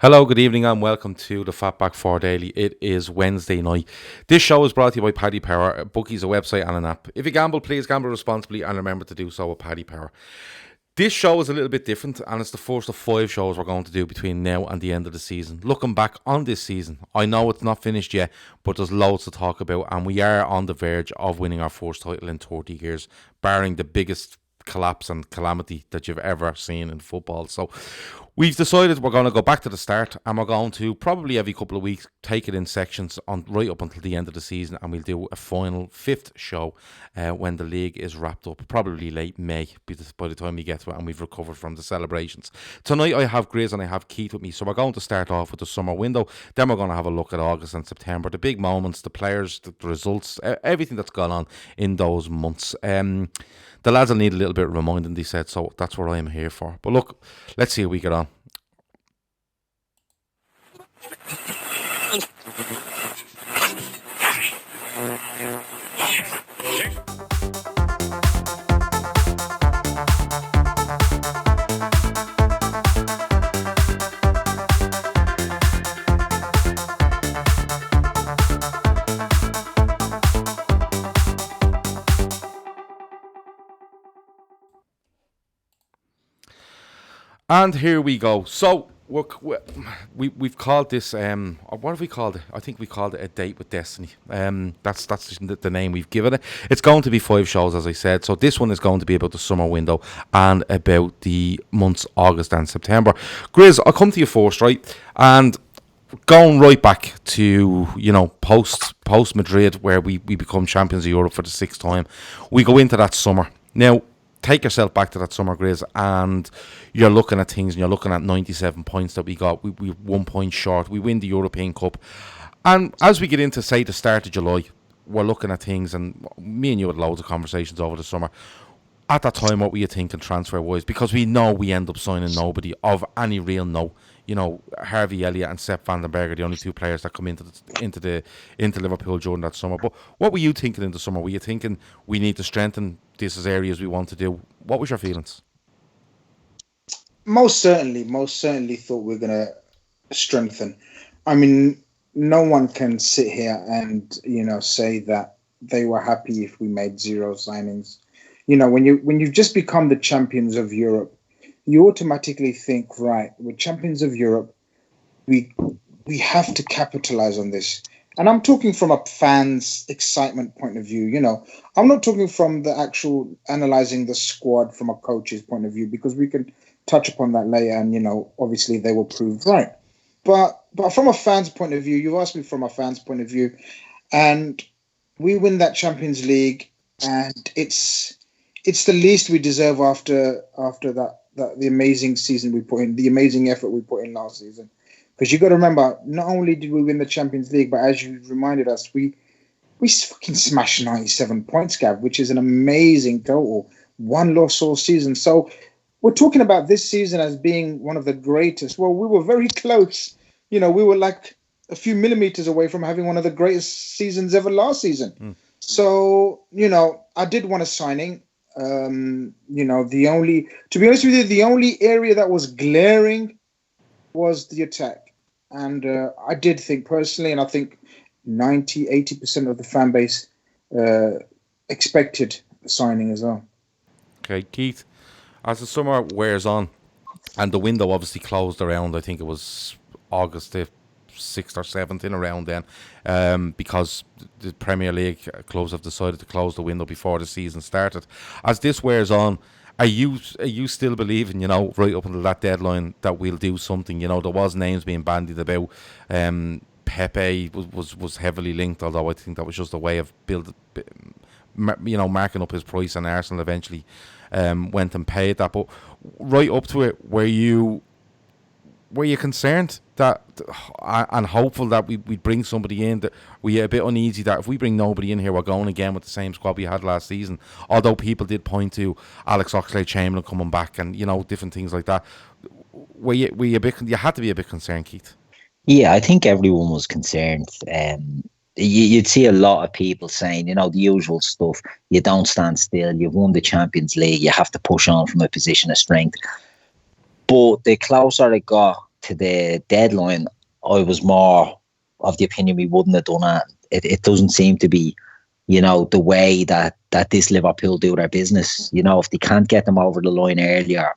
Hello, good evening, and welcome to the Fatback 4 Daily. It is Wednesday night. This show is brought to you by Paddy Power. Bookies, a website and an app. If you gamble, please gamble responsibly and remember to do so with Paddy Power. This show is a little bit different, and it's the first of 5 shows we're going to do between now and the end of the season. Looking back on this season, I know it's not finished yet, but there's loads to talk about, and we are on the verge of winning our first title in 30 years, barring the biggest collapse and calamity that you've ever seen in football. So we've decided we're going to go back to the start, and we're going to probably every couple of weeks take it in sections on right up until the end of the season, and we'll do a final 5th show when the league is wrapped up, probably late May by the time we get to it and we've recovered from the celebrations. Tonight I have Grizz and I have Keith with me, so we're going to start off with the summer window, then we're going to have a look at August and September, the big moments, the players, the results, everything that's gone on in those months. The lads will need a little bit of reminding, they said, so that's what I'm here for. But look, let's see how we get on. And here we go. So we've called this what have we called it? I think we called it A Date with Destiny. That's the name we've given it. It's going to be 5 shows, as I said. So this one is going to be about the summer window and about the months August and September. Grizz, I'll come to you first, right? And going right back to, post Madrid, where we become champions of Europe for the 6th time. We go into that summer. Now, take yourself back to that summer, Grizz, and you're looking at things, and you're looking at 97 points that we got. We're 1 point short. We win the European Cup. And as we get into, say, the start of July, we're looking at things, and me and you had loads of conversations over the summer. At that time, what were you thinking transfer-wise? Because we know we end up signing nobody of any real note. Harvey Elliott and Sepp van den Berg are the only 2 players that come into Liverpool during that summer. But what were you thinking in the summer? Were you thinking we need to strengthen this as areas we want to do? What was your feelings? Most certainly thought we were going to strengthen. I mean, no one can sit here and say that they were happy if we made 0 signings. When you've just become the champions of Europe, you automatically think, right, we're champions of Europe. We have to capitalize on this. And I'm talking from a fan's excitement point of view. I'm not talking from the actual analyzing the squad from a coach's point of view, because we can touch upon that later. And, obviously they will prove right. But from a fan's point of view, you asked me from a fan's point of view, and we win that Champions League, and it's the least we deserve after that the amazing season we put in, the amazing effort we put in last season. Because you got to remember, not only did we win the Champions League, but as you reminded us, we fucking smashed 97 points, Gav, which is an amazing total. 1 loss all season. So we're talking about this season as being one of the greatest. Well, we were very close. We were like a few millimeters away from having one of the greatest seasons ever last season. So, I did want a signing. To be honest with you, the only area that was glaring was the attack. And I did think personally, and I think 80% of the fan base expected the signing as well. Okay, Keith, as the summer wears on, and the window obviously closed around, I think it was August the 6th or 7th, in around then, because the Premier League clubs have decided to close the window before the season started. As this wears on, are you still believing, right up until that deadline, that we'll do something? There was names being bandied about. Pepe was heavily linked, although I think that was just a way of marking up his price, and Arsenal eventually went and paid that. But right up to it, were you concerned that and hopeful that we'd bring somebody in? That were you a bit uneasy that if we bring nobody in here, we're going again with the same squad we had last season? Although people did point to Alex Oxlade-Chamberlain coming back and different things like that. Were you a bit? You had to be a bit concerned, Keith. Yeah, I think everyone was concerned. You'd see a lot of people saying, the usual stuff. You don't stand still. You've won the Champions League. You have to push on from a position of strength. But the closer it got to the deadline, I was more of the opinion we wouldn't have done it. It doesn't seem to be, the way that this Liverpool do their business. If they can't get them over the line earlier,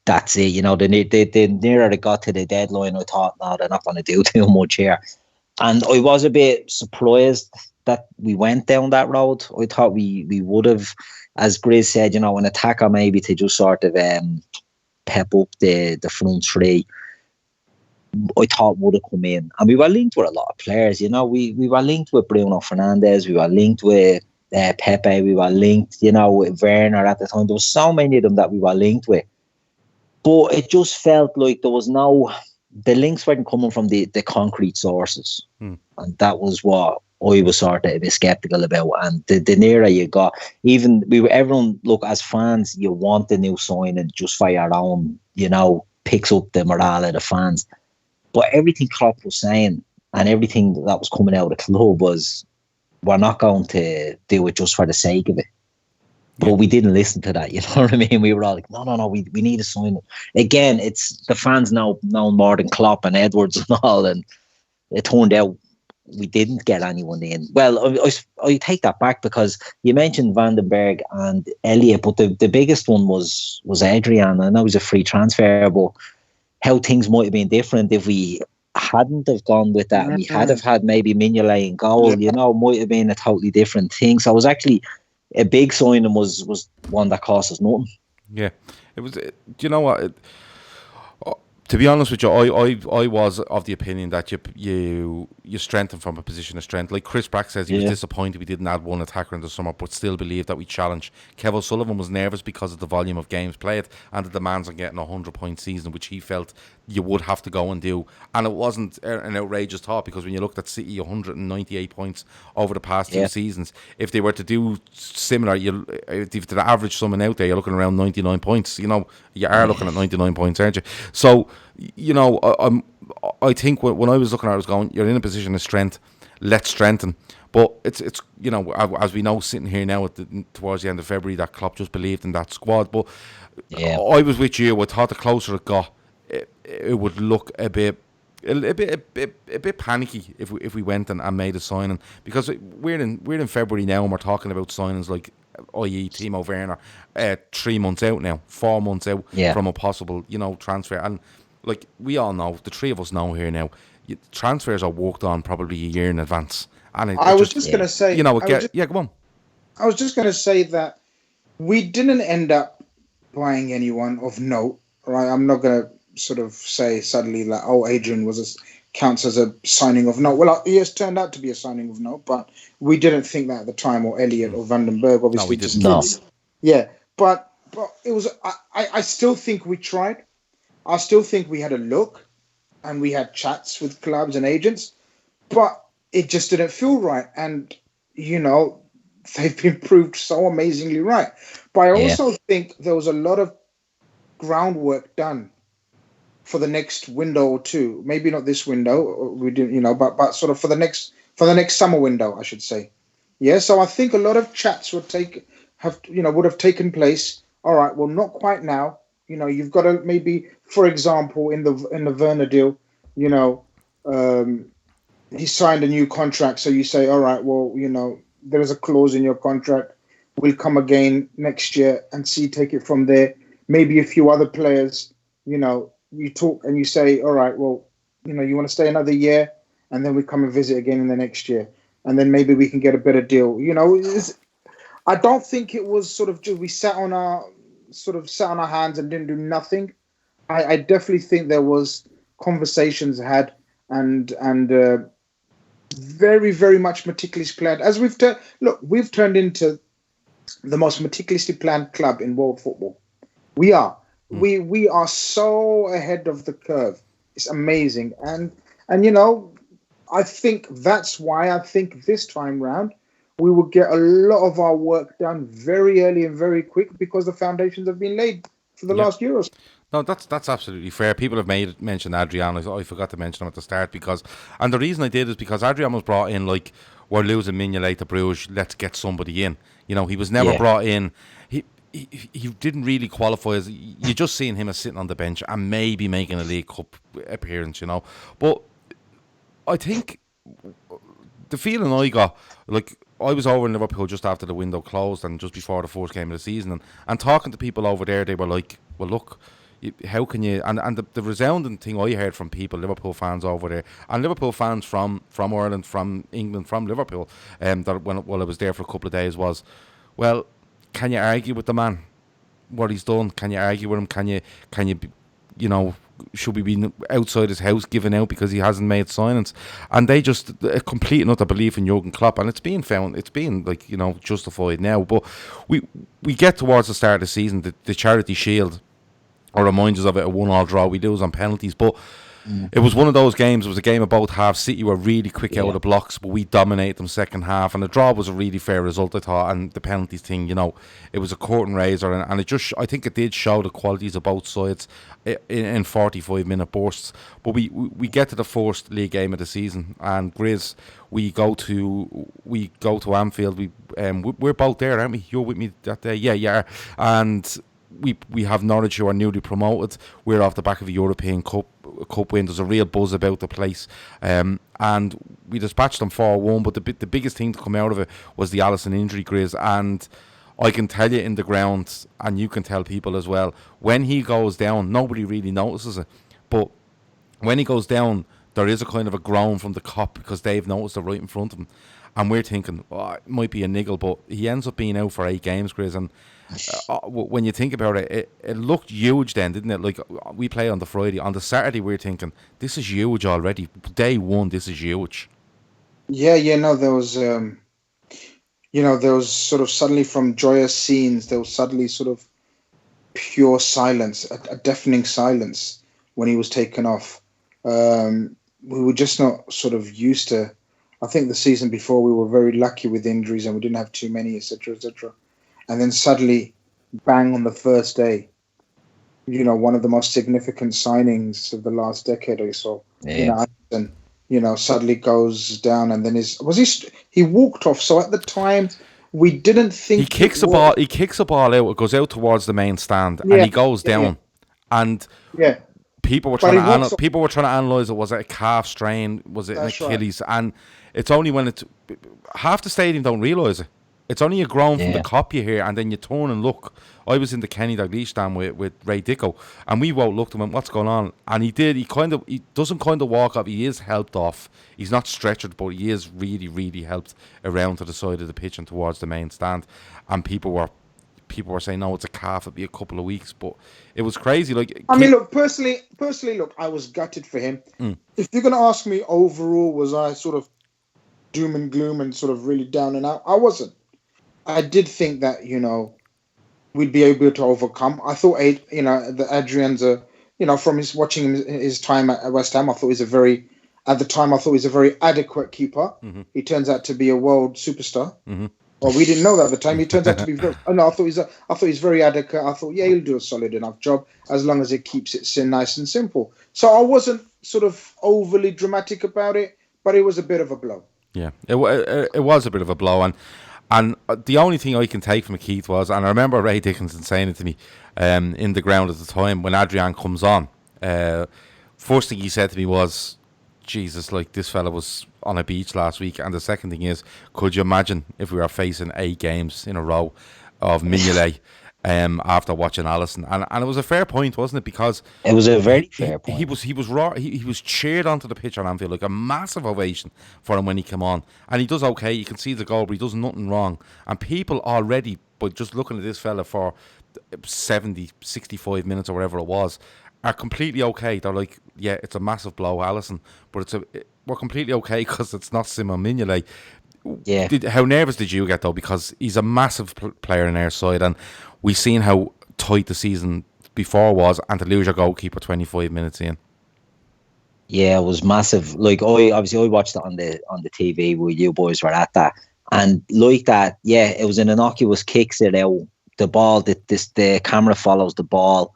that's it. The nearer it got to the deadline, I thought, no, they're not going to do too much here. And I was a bit surprised that we went down that road. I thought we would have, as Grizz said, an attacker maybe to just sort of pep up the front three. I thought would have come in. And we were linked with a lot of players. We were linked with Bruno Fernandes. We were linked with Pepe. We were linked, with Werner at the time. There was so many of them that we were linked with. But it just felt like there was the links weren't coming from the concrete sources. And that was what I was sort of a bit skeptical about. And the nearer you got, everyone, look, as fans, you want the new signing just for your own, picks up the morale of the fans. But everything Klopp was saying and everything that was coming out of the club was, we're not going to do it just for the sake of it. But we didn't listen to that, you know what I mean? We were all like, no, we need a sign. Again, it's the fans know more than Klopp and Edwards and all, and it turned out we didn't get anyone in. Well, I take that back because you mentioned Vandenberg and Elliott, but the biggest one was Adrian. I know it was a free transfer, but how things might have been different if we hadn't have gone with that. We had have had maybe Mignolet in goal, might have been a totally different thing. So it was actually a big signing was one that cost us nothing. Yeah, it was. Do you know what? To be honest with you, I was of the opinion that you strengthen from a position of strength. Like Chris Brack says, he was disappointed we didn't add one attacker in the summer, but still believed that we challenged. Kev O'Sullivan was nervous because of the volume of games played and the demands on getting a 100-point season, which he felt you would have to go and do. And it wasn't an outrageous thought, because when you looked at City, 198 points over the past 2 seasons, if they were to do similar, if they average someone out there, you're looking around 99 points. You are looking at 99 points, aren't you? So, I think when I was looking at it, I was going, you're in a position of strength, let's strengthen. But it's as we know, sitting here now towards the end of February, that Klopp just believed in that squad. But I was with you. I thought the closer it got, it would look a bit panicky if we went and made a signing, because we're in February now and we're talking about signings like, i.e. Timo Werner, 3 months out now, 4 months out from a possible transfer. And like we all know, the three of us know here now, transfers are worked on probably a year in advance. And I was just going to say, go on. I was just going to say that we didn't end up buying anyone of note, right? I'm not going to sort of say suddenly like, Adrian counts as a signing of note. Well, he has turned out to be a signing of note, but we didn't think that at the time, or Elliott or Vandenberg, obviously. No, we didn't. Yeah, but it was. I still think we tried. I still think we had a look, and we had chats with clubs and agents, but it just didn't feel right. And they've been proved so amazingly right. But I also think there was a lot of groundwork done for the next window or two. Maybe not this window, we didn't, but sort of for the next summer window, I should say. Yeah. So I think a lot of chats would have taken place. All right. Well, not quite now. You've got to maybe, for example, in the Werner deal, he signed a new contract. So you say, all right, well, there is a clause in your contract. We'll come again next year and take it from there. Maybe a few other players, you talk and you say, all right, well, you want to stay another year, and then we come and visit again in the next year, and then maybe we can get a better deal. I don't think it was sort of just we sat on our hands and didn't do nothing. I definitely think there was conversations had and very, very much meticulously planned. As we've turned into the most meticulously planned club in world football. We are. We are so ahead of the curve. It's amazing. And I think that's why I think this time round we will get a lot of our work done very early and very quick, because the foundations have been laid for the last year or so. No, that's absolutely fair. People have mentioned Adrian. I forgot to mention him at the start, and the reason I did is because Adrian was brought in like, we're losing Mignolet to Bruges, let's get somebody in. He was never brought in. he didn't really qualify as. You're just seeing him as sitting on the bench and maybe making a League Cup appearance, But I think the feeling I got, like, I was over in Liverpool just after the window closed and just before the first game of the season, and talking to people over there, they were like, well, look, how can you, and the resounding thing I heard from people, Liverpool fans over there, and Liverpool fans from Ireland, from England, from Liverpool, that while I was there for a couple of days was, well, can you argue with the man, what he's done? Can you argue with him? Can you should we be outside his house giving out because he hasn't made signings? And they just a complete and utter belief in Jurgen Klopp, and it's being like, justified now. But we get towards the start of the season, the Charity Shield, or reminds us of it, a 1-1 draw. We lose on penalties, but it was one of those games. It was a game of both halves. City were really quick out of the blocks, but we dominated them second half, and the draw was a really fair result, I thought. And the penalties thing, it was a curtain raiser, and it just, I think it did show the qualities of both sides in 45-minute bursts. But we get to the first league game of the season, and Grizz, we go to Anfield. We're both there, aren't we? You're with me that day, yeah, and we have Norwich, who are newly promoted. We're off the back of a European Cup win. There's a real buzz about the place, and we dispatched them 4-1. But the biggest thing to come out of it was the Alisson injury, Grizz. And I can tell you in the ground, and you can tell people as well, when he goes down, nobody really notices it. But when he goes down, there is a kind of a groan from the KLOPP because they've noticed it right in front of him. And we're thinking, it might be a niggle, but he ends up being out for 8 games, Grizz. And when you think about it, it looked huge then, didn't it? Like, we play on the Friday. On the Saturday, we're thinking, this is huge already. Day one, this is huge. Yeah, no, there was, there was sort of suddenly from joyous scenes, there was suddenly sort of pure silence, a deafening silence when he was taken off. We were just not sort of used to. I think the season before we were very lucky with injuries and we didn't have too many, etc., etc. And then suddenly, bang, on the first day, one of the most significant signings of the last decade or so, and suddenly goes down, and then he walked off. So at the time, we didn't think he kicks a ball. He kicks a ball out. It goes out towards the main stand, and he goes down, and people were trying to analyze it. Was it a calf strain? Was it an Achilles? Right. And it's only when half the stadium don't realise it. It's only a groan from the KLOPP you hear, and then you turn and look. I was in the Kenny Dalglish stand with Ray Dicko, and we both looked and went, what's going on? And he doesn't walk up. He is helped off. He's not stretchered, but he is really, really helped around to the side of the pitch and towards the main stand. And people were saying, no, it's a calf, it'll be a couple of weeks. But it was crazy. Like, I mean, look, personally, look, I was gutted for him. If you're going to ask me overall, was I sort of doom and gloom and sort of really down and out? I wasn't. I did think that, we'd be able to overcome. I thought, that Adrian's from watching his time at West Ham, I thought he's a very adequate keeper. Mm-hmm. He turns out to be a world superstar. Mm-hmm. Well, we didn't know that at the time. He turns out to be very, I thought he's very adequate. I thought, he'll do a solid enough job as long as it keeps it nice and simple. So I wasn't sort of overly dramatic about it, but it was a bit of a blow. Yeah, it was a bit of a blow, and the only thing I can take from it, Keith, was, and I remember Ray Dickinson saying it to me in the ground at the time when Adrian comes on. First thing he said to me was, Jesus, like, this fella was on a beach last week. And the second thing is, could you imagine if we were facing 8 games in a row of Mignolet after watching Alisson? And it was a fair point, wasn't it? Because it was a very fair point. He was raw. He was cheered onto the pitch on Anfield, like a massive ovation for him when he came on. And he does okay. You can see the goal, but he does nothing wrong. And people already, but just looking at this fella for 70, 65 minutes or whatever it was, are completely okay. They're like, yeah, it's a massive blow, Alisson, but we're completely okay because it's not Simon Mignolet. Yeah. How nervous did you get, though? Because he's a massive player in our side, and we've seen how tight the season before was, and to lose your goalkeeper 25 minutes in. Yeah, it was massive. Like, I watched it on the TV where you boys were at that, and like that, yeah, it was an innocuous kick. The ball, the camera follows the ball.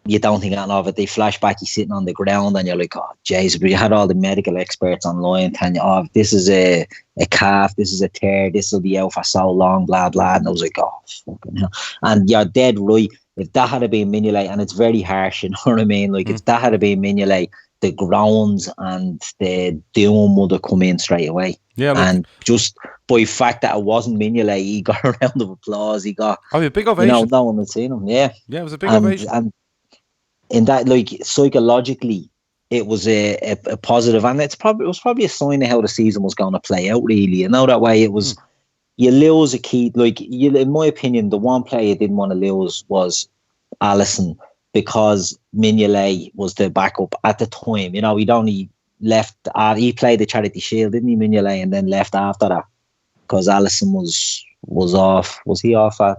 you don't think anything of it. They flash back, he's sitting on the ground, and you're like, oh, jeez, but you had all the medical experts online telling you, oh, this is a calf, this is a tear, this will be out for so long, blah, blah. And I was like, oh, fucking hell. And you're dead right. If that had been Mignolet, and it's very harsh, you know what I mean? Like, if that had been Mignolet, the groans and the doom would have come in straight away. Yeah, and just by fact that it wasn't Mignolet, he got a round of applause. He got, a big ovation. No one had seen him. Yeah, it was a big ovation. And in that, like, psychologically, it was a positive, and it was probably a sign of how the season was going to play out. Really, that way it was. You lose a key, like, in my opinion, the one player you didn't want to lose was Alisson, because Mignolet was the backup at the time. He'd only left. He played the Charity Shield, didn't he, Mignolet, and then left after that because Alisson was off. Was he off at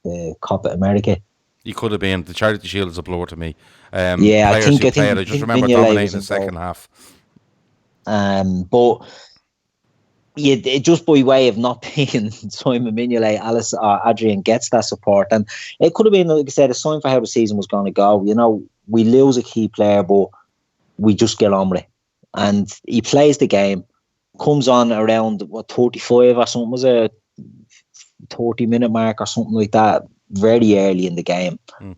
the Copa America? He could have been. The Charity Shield is a blur to me. I think I just remember dominating the second half. But just by way of not being Simon Mignolet, Alice or Adrian gets that support, and it could have been, like I said, a sign for how the season was going to go. We lose a key player, but we just get on with it. And he plays the game, comes on around 35 or something, was a 30-minute mark or something like that, very early in the game. And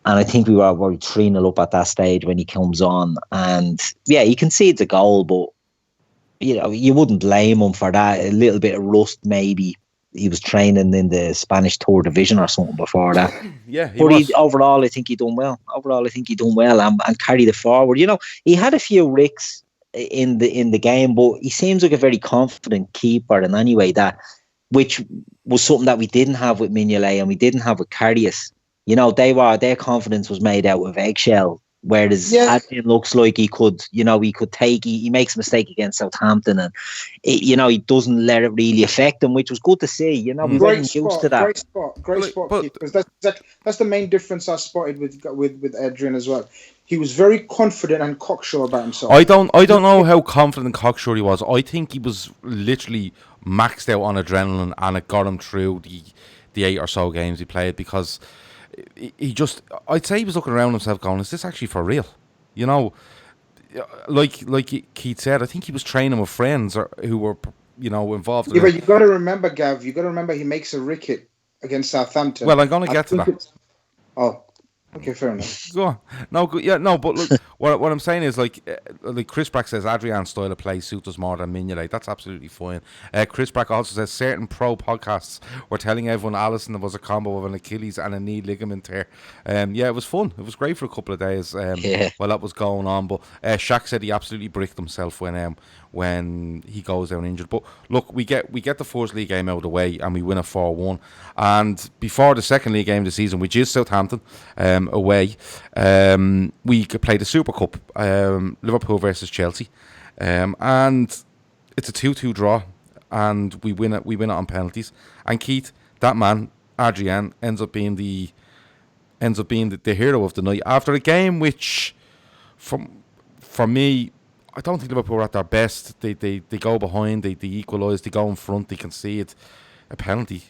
I think we were 3-0 up at that stage when he comes on, and he concedes a goal, but you wouldn't blame him for that. A little bit of rust, maybe. He was training in the Spanish Tour Division or something before that. Overall, I think he done well. And carried it forward. He had a few ricks in the game, but he seems like a very confident keeper. And anyway, which was something that we didn't have with Mignolet and we didn't have with Karius. Their confidence was made out of eggshell. Whereas Adrian looks like he could take. He makes a mistake against Southampton, and he doesn't let it really affect him, which was good to see. We weren't used to that. Great spot, because that's the main difference I spotted with Adrian as well. He was very confident and cocksure about himself. I don't know how confident and cocksure he was. I think he was literally maxed out on adrenaline, and it got him through the 8 or so games he played, because I'd say he was looking around himself going, is this actually for real? Like Keith said, I think he was training with friends who were, involved. But you got to remember, Gav, he makes a ricket against Southampton. Well, I'm going to get to that. Okay, fair enough. Go on. But look, what I'm saying is, like Chris Brack says, Adrian's style of play suits us more than Mignolet. That's absolutely fine. Chris Brack also says certain pro podcasts were telling everyone Alisson was a combo of an Achilles and a knee ligament tear. It was fun. It was great for a couple of days while that was going on. But Shaq said he absolutely bricked himself when he goes down injured. But look, we get the first league game out of the way and we win a 4-1. And before the second league game of the season, which is Southampton, away, we played the Super Cup, Liverpool versus Chelsea, and it's a 2-2 draw, and we win it on penalties. And Keith, that man Adrian, ends up being the hero of the night after a game which, for me, I don't think Liverpool were at their best. They go behind, they equalise, they go in front, they concede a penalty.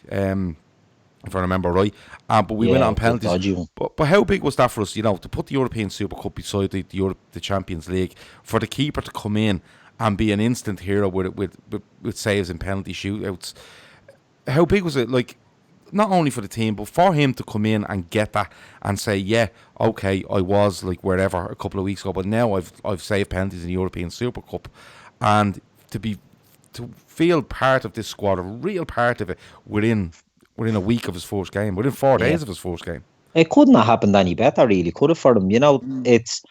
If I remember right, but we went on penalties. But how big was that for us? To put the European Super Cup beside the Champions League, for the keeper to come in and be an instant hero with saves and penalty shootouts. How big was it? Like, not only for the team, but for him to come in and get that and say, yeah, okay, I was like wherever a couple of weeks ago, but now I've saved penalties in the European Super Cup, and to feel part of this squad, a real part of it, within a week of his first game, within 4 days of his first game. It couldn't have happened any better, really, could it, for him? It's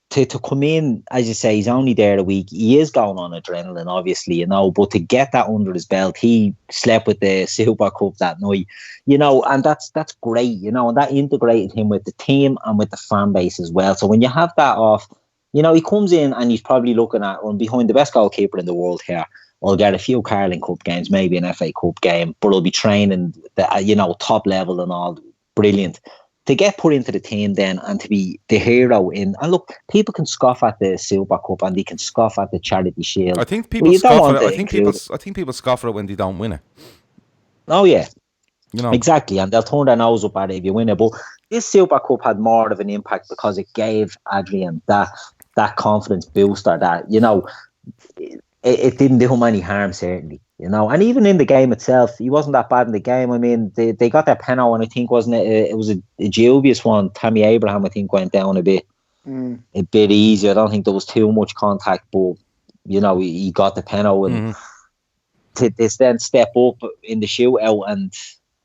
to come in, as you say, he's only there a week. He is going on adrenaline, obviously, but to get that under his belt, he slept with the Super Cup that night, and that's great, and that integrated him with the team and with the fan base as well. So when you have that off, he comes in and he's probably looking at behind the best goalkeeper in the world here. I'll get a few Carling Cup games, maybe an FA Cup game, but I'll be training the top level and all. Brilliant. To get put into the team then and to be the hero and look, people can scoff at the Super Cup and they can scoff at the Charity Shield. I think people scoff at it. I think people scoff at it when they don't win it. Oh yeah. Exactly, and they'll turn their nose up at it if you win it. But this Super Cup had more of an impact because it gave Adrian that confidence booster that, you know, it didn't do him any harm, certainly, you know. And even in the game itself, he wasn't that bad in the game. I mean, they got that penalty, and I think, wasn't it? It was a dubious one. Tammy Abraham, I think, went down a bit easier. I don't think there was too much contact, but, you know, he got the penalty. And to then step up in the shootout and,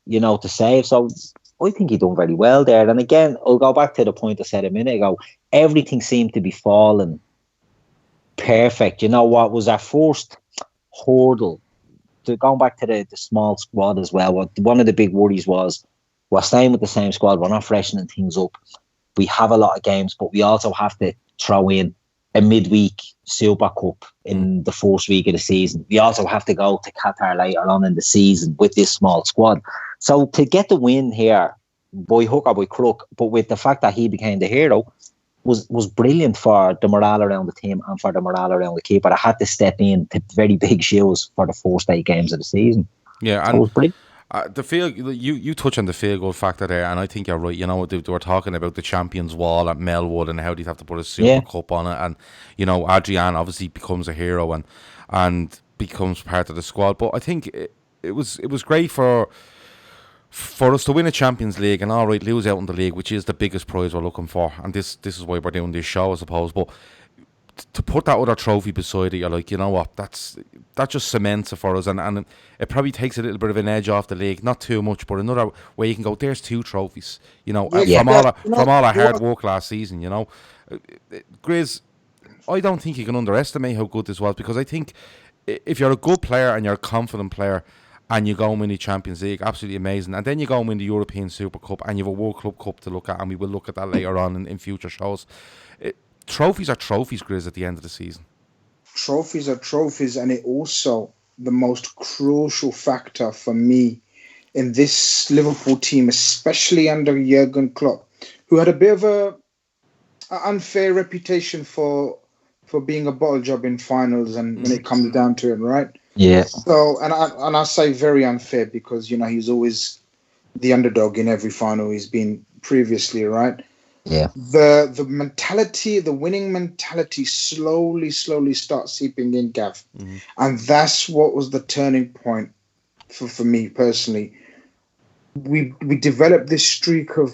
you know, to save. So I think he done very well there. And again, I'll go back to the point I said a minute ago. Everything seemed to be falling perfect. You know what was our first hurdle? Going back to the small squad as well, one of the big worries was we're staying with the same squad. We're not freshening things up. We have a lot of games, but we also have to throw in a midweek Super Cup in the first week of the season. We also have to go to Qatar later on in the season with this small squad. So to get the win here, by hook or by crook, but with the fact that he became the hero, was brilliant for the morale around the team and for the morale around the keeper. I had to step in to very big shoes for the first 8 games of the season. Yeah, so and it was brilliant. The field, you touch on the field goal factor there, and I think you're right. You know, they were talking about the Champions Wall at Melwood and how they'd have to put a Super Cup on it, and you know, Adrian obviously becomes a hero and becomes part of the squad. But I think it was great for us to win a Champions League and all right, lose out in the league, which is the biggest prize we're looking for, and this is why we're doing this show, I suppose. But to put that other trophy beside it, you're like, you know what, that just cements it for us, and it probably takes a little bit of an edge off the league, not too much, but another way you can go, there's 2 trophies, you know, from all our hard work last season, you know. Grizz, I don't think you can underestimate how good this was, because I think if you're a good player and you're a confident player and you go and win the Champions League, absolutely amazing, and then you go and win the European Super Cup and you have a World Club Cup to look at, and we will look at that later on in future shows. Trophies are trophies, Grizz, at the end of the season. Trophies are trophies, and it also the most crucial factor for me in this Liverpool team, especially under Jurgen Klopp, who had a bit of a unfair reputation for being a bottle job in finals, and when it comes down to it, right? Yeah. So, and I say very unfair because, you know, he's always the underdog in every final he's been previously, right? Yeah. The mentality, the winning mentality slowly starts seeping in, Gav. And that's what was the turning point for me personally. We developed this streak of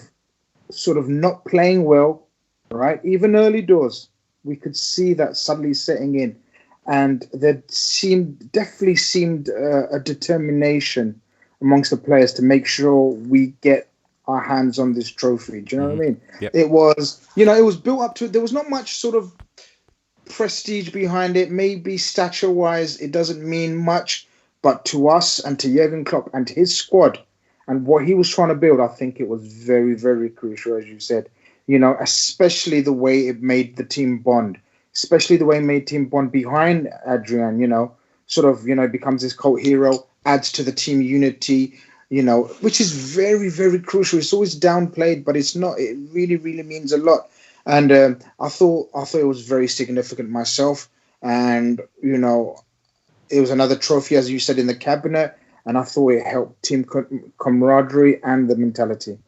sort of not playing well, right? Even early doors, we could see that suddenly setting in. And there definitely seemed a determination amongst the players to make sure we get our hands on this trophy. Do you know what I mean? Yep. It was, you know, it was built up to, there was not much sort of prestige behind it. Maybe stature-wise, it doesn't mean much, but to us and to Jurgen Klopp and to his squad and what he was trying to build, I think it was very, very crucial, as you said. You know, especially the way it made the team bond, especially the way it made team bond behind Adrian, you know, sort of, you know, becomes this cult hero, adds to the team unity, you know, which is very, very crucial. It's always downplayed, but it's not. It really, really means a lot. And I thought it was very significant myself. And, you know, it was another trophy, as you said, in the cabinet. And I thought it helped team camaraderie and the mentality.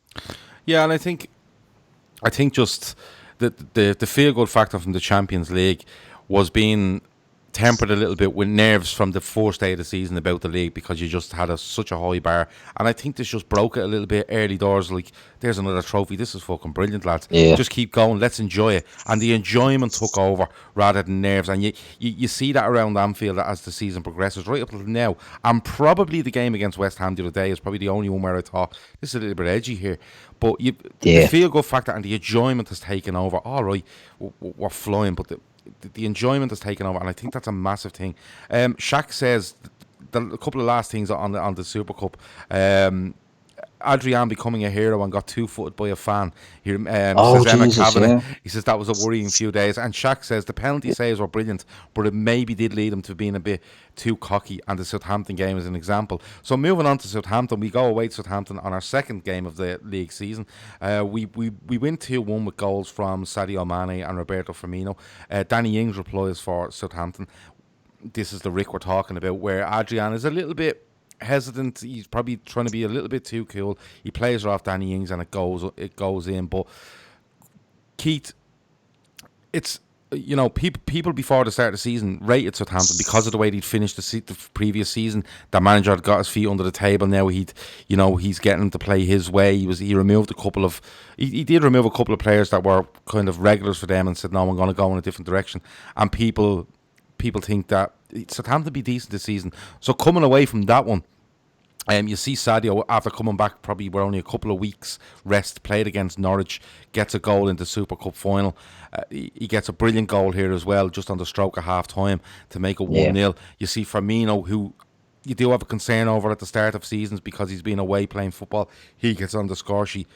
Yeah, and I think just the feel good factor from the Champions League was being tempered a little bit with nerves from the first day of the season about the league, because you just had such a high bar, and I think this just broke it a little bit early doors. Like, there's another trophy, this is fucking brilliant, lads. Just keep going, let's enjoy it. And the enjoyment took over rather than nerves, and you see that around Anfield as the season progresses right up till now. And probably the game against West Ham the other day is probably the only one where I thought this is a little bit edgy here, but the feel good factor and the enjoyment has taken over. All right, we're flying, but the enjoyment has taken over, and I think that's a massive thing. Shaq says a couple of last things on the Super Cup. Adrian becoming a hero and got 2-footed by a fan. He says Emma Kavanagh. He says that was a worrying few days. And Shaq says the penalty saves were brilliant, but it maybe did lead him to being a bit too cocky. And the Southampton game is an example. So moving on to Southampton, we go away to Southampton on our second game of the league season. We win 2-1 with goals from Sadio Mane and Roberto Firmino. Danny Ings replies for Southampton. This is the Rick we're talking about, where Adrian is a little bit hesitant. He's probably trying to be a little bit too cool. He plays her off Danny Ings and it goes in. But Keith, it's people before the start of the season rated Southampton because of the way they'd finished the previous season. The manager had got his feet under the table. Now he's getting to play his way. He removed a couple of he did remove a couple of players that were kind of regulars for them and said, no, I'm going to go in a different direction. And people think that Southampton be decent this season. So coming away from that one, you see Sadio, after coming back, probably we're only a couple of weeks rest, played against Norwich, gets a goal in the Super Cup final. He gets a brilliant goal here as well, just on the stroke of half time to make it 1-0. You see Firmino, who you do have a concern over at the start of seasons because he's been away playing football. He gets on the score sheet.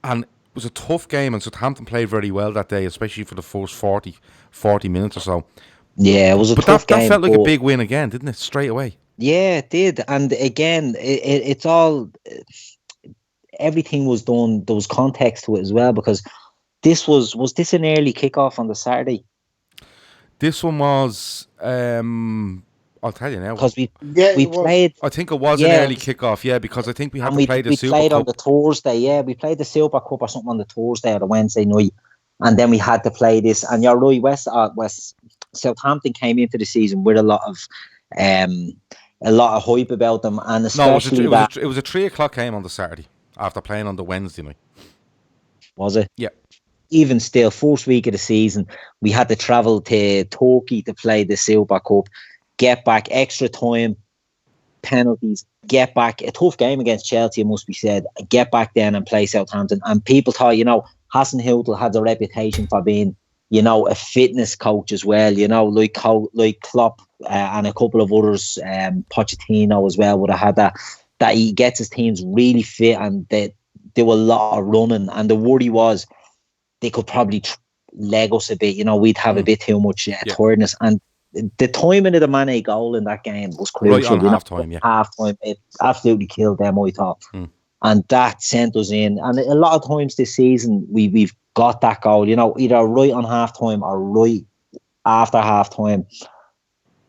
And it was a tough game, and Southampton played very well that day, especially for the first 40 minutes or so. Yeah, it was a tough game. But that felt like a big win again, didn't it? Straight away. Yeah, it did. And again, it's all, everything was done. There was context to it as well, because was this an early kickoff on the Saturday? This one was, I'll tell you now. Because we played. I think it was an early kickoff, because I think we had to play the Super Cup. We played on the Thursday, we played the Super Cup or something on the Thursday or the Wednesday night. And then we had to play this. And you're right, West Southampton came into the season with a lot of hype about them, and especially it was a 3:00 game on the Saturday after playing on the Wednesday night. Was it? Yeah. Even still, first week of the season, we had to travel to Turkey to play the Super Cup, get back, extra time, penalties, get back, a tough game against Chelsea, it must be said, get back then and play Southampton. And people thought, Hassan Hüttl had a reputation for being, a fitness coach as well, like KLOPP and a couple of others, Pochettino as well would have had that he gets his teams really fit and they do a lot of running. And the worry was they could probably leg us a bit, we'd have a bit too much tiredness. And the timing of the Mane goal in that game was crucial. Right on half-time, Half-time, it absolutely killed them, I thought. And that sent us in. And a lot of times this season, we've got that goal, either right on half-time or right after half-time.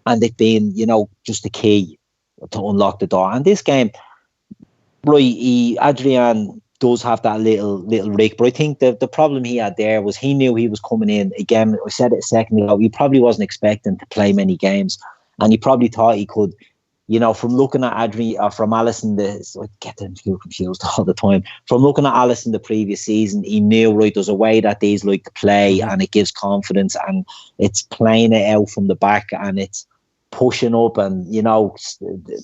And it being, just the key to unlock the door. And this game, Adrian does have that little rick, but I think the problem he had there was he knew he was coming in. Again, I said it a second ago, he probably wasn't expecting to play many games. And he probably thought he could, from looking at Adrian, or from Alisson, I get them confused all the time. From looking at Alisson the previous season, he knew, there's a way that these like to play and it gives confidence and it's playing it out from the back and it's pushing up and,